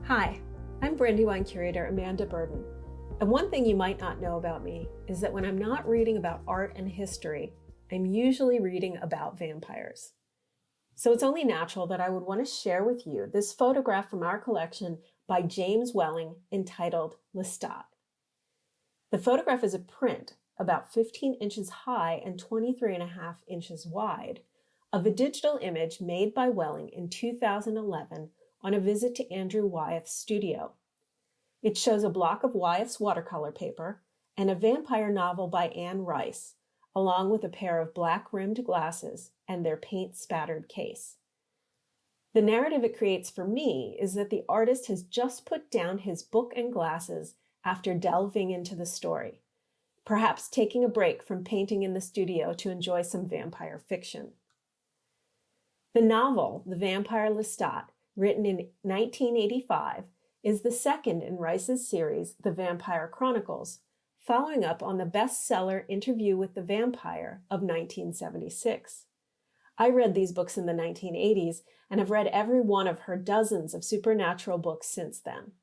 Hi, I'm Brandywine curator Amanda Burdan, and one thing you might not know about me is that when I'm not reading about art and history, I'm usually reading about vampires. So it's only natural that I would want to share with you this photograph from our collection by James Welling entitled Lestat. The photograph is a print about 15 inches high and 23.5 inches wide of a digital image made by Welling in 2011 on a visit to Andrew Wyeth's studio. It shows a block of Wyeth's watercolor paper and a vampire novel by Anne Rice, along with a pair of black-rimmed glasses and their paint-spattered case. The narrative it creates for me is that the artist has just put down his book and glasses after delving into the story, perhaps taking a break from painting in the studio to enjoy some vampire fiction. The novel, The Vampire Lestat, written in 1985, is the second in Rice's series, The Vampire Chronicles, following up on the bestseller Interview with the Vampire of 1976. I read these books in the 1980s and have read every one of her dozens of supernatural books since then.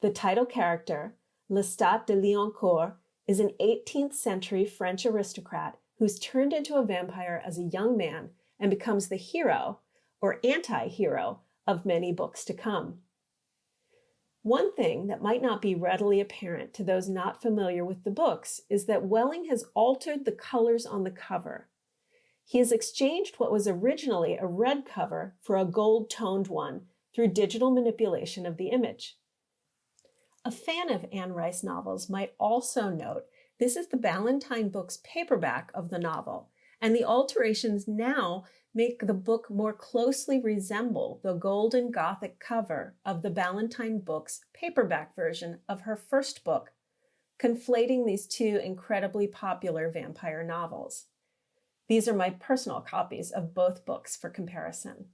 The title character, Lestat de Liancourt, is an 18th century French aristocrat who's turned into a vampire as a young man and becomes the hero, or anti-hero, of many books to come. One thing that might not be readily apparent to those not familiar with the books is that Welling has altered the colors on the cover. He has exchanged what was originally a red cover for a gold-toned one through digital manipulation of the image. A fan of Anne Rice novels might also note this is the Ballantine Books paperback of the novel, and the alterations now make the book more closely resemble the golden Gothic cover of the Ballantine Books paperback version of her first book, conflating these two incredibly popular vampire novels. These are my personal copies of both books for comparison.